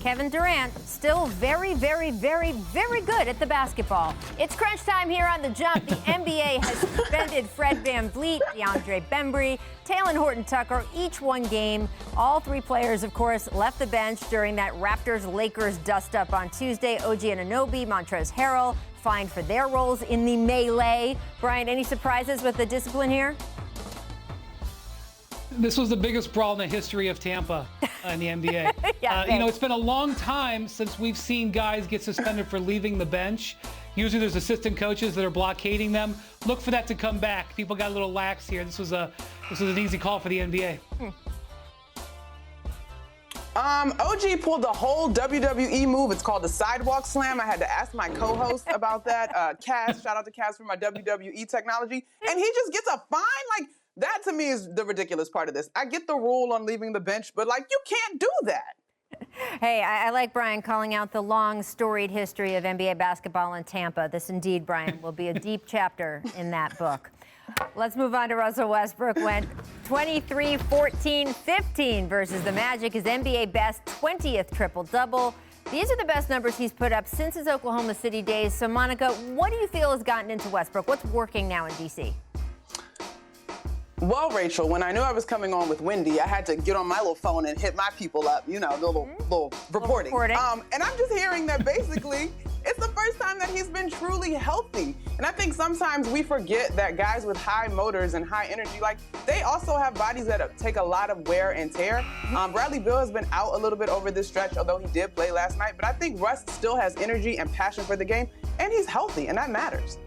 Kevin Durant, still very, very, very, very good at the basketball. It's crunch time here on The Jump. The NBA has suspended Fred VanVleet, DeAndre, Bembry, Talen, Horton-Tucker, each one game. All three players, of course, left the bench during that Raptors-Lakers dust-up on Tuesday. OG Anunoby, Montrezl Harrell fined for their roles in the melee. Brian, any surprises with the discipline here? This was the biggest brawl in the history of Tampa in the NBA. It's been a long time since we've seen guys get suspended for leaving the bench. Usually there's assistant coaches that are blockading them. Look for that to come back. People got a little lax here. This was an easy call for the NBA. OG pulled the whole WWE move. It's called the sidewalk slam. I had to ask my co-host about that. Cass, shout out to Cass for my WWE technology. And he just gets a fine. Like, that to me is the ridiculous part of this. I get the rule on leaving the bench, but like, you can't do that. Hey, I like Brian calling out the long, storied history of NBA basketball in Tampa. This indeed, Brian, will be a deep chapter in that book. Let's move on to Russell Westbrook. Went 23, 14, 15 versus the Magic, his NBA best 20th triple-double. These are the best numbers he's put up since his Oklahoma City days. So, Monica, what do you feel has gotten into Westbrook? What's working now in D.C.? Well, Rachel, when I knew I was coming on with Wendy, I had to get on my little phone and hit my people up, you know, the little reporting. And I'm just hearing that basically it's the first time that he's been truly healthy. And I think sometimes we forget that guys with high motors and high energy, like, they also have bodies that take a lot of wear and tear. Bradley Beal has been out a little bit over this stretch, although he did play last night. But I think Russ still has energy and passion for the game, and he's healthy, and that matters.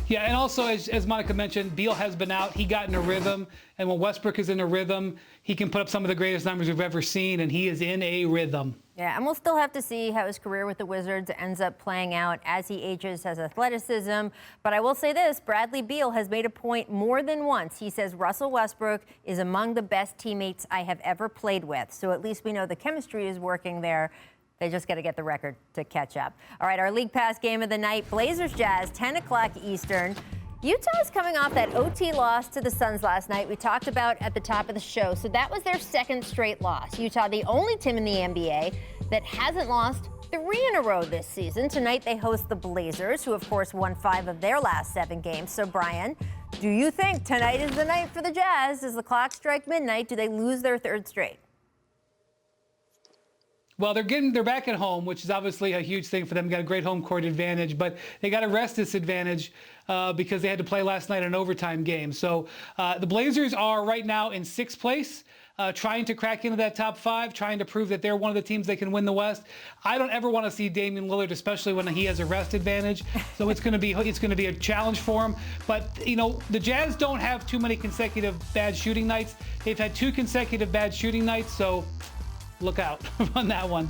Yeah, and also, as Monica mentioned, Beal has been out. He got in a rhythm, and when Westbrook is in a rhythm, he can put up some of the greatest numbers we've ever seen, and he is in a rhythm. Yeah, and we'll still have to see how his career with the Wizards ends up playing out as he ages, has athleticism. But I will say this, Bradley Beal has made a point more than once. He says Russell Westbrook is among the best teammates I have ever played with. So at least we know the chemistry is working there. They just got to get the record to catch up. All right, our League Pass game of the night, Blazers-Jazz, 10 o'clock Eastern. Utah's coming off that OT loss to the Suns last night we talked about at the top of the show. So that was their second straight loss. Utah, the only team in the NBA that hasn't lost 3 in a row this season. Tonight they host the Blazers, who of course won 5 of their last 7 games. So Brian, do you think tonight is the night for the Jazz? Does the clock strike midnight? Do they lose their 3rd straight? Well, they're back at home, which is obviously a huge thing for them. Got a great home court advantage, but they got a rest disadvantage because they had to play last night an overtime game. So the Blazers are right now in 6th place, trying to crack into that top 5, trying to prove that they're one of the teams that can win the West. I don't ever want to see Damian Lillard, especially when he has a rest advantage. So it's going to be a challenge for him. But the Jazz don't have too many consecutive bad shooting nights. They've had 2 consecutive bad shooting nights. So look out on that one.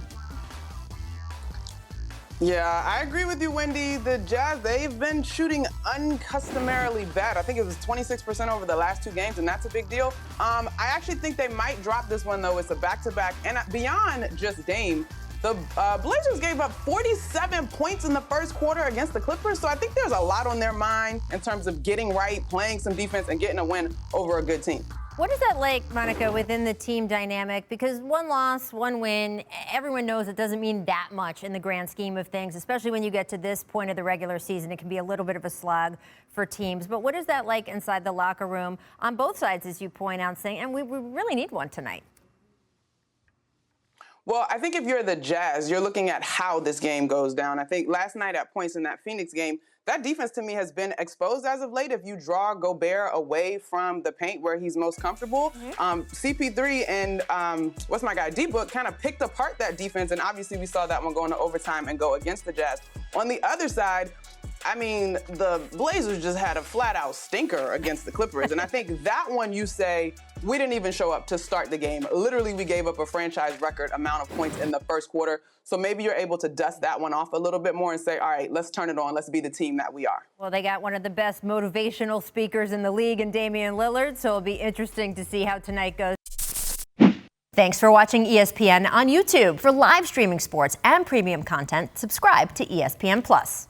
Yeah, I agree with you, Wendy. The Jazz, they've been shooting uncustomarily bad. I think it was 26% over the last 2 games, and that's a big deal. I actually think they might drop this one, though. It's a back-to-back. And beyond just Dame, the Blazers gave up 47 points in the first quarter against the Clippers. So I think there's a lot on their mind in terms of getting right, playing some defense, and getting a win over a good team. What is that like, Monica, within the team dynamic? Because 1 loss, 1 win, everyone knows it doesn't mean that much in the grand scheme of things, especially when you get to this point of the regular season. It can be a little bit of a slog for teams. But what is that like inside the locker room on both sides, as you point out, saying, and we really need one tonight? Well, I think if you're the Jazz, you're looking at how this game goes down. I think last night at points in that Phoenix game, that defense to me has been exposed as of late. If you draw Gobert away from the paint where he's most comfortable, CP3 and what's my guy, D-Book kind of picked apart that defense. And obviously we saw that one go into overtime and go against the Jazz. On the other side, I mean, the Blazers just had a flat-out stinker against the Clippers. And I think that one you say, we didn't even show up to start the game. Literally, we gave up a franchise record amount of points in the first quarter. So maybe you're able to dust that one off a little bit more and say, all right, let's turn it on. Let's be the team that we are. Well, they got one of the best motivational speakers in the league in Damian Lillard. So it'll be interesting to see how tonight goes. Thanks for watching ESPN on YouTube. For live streaming sports and premium content, subscribe to ESPN+.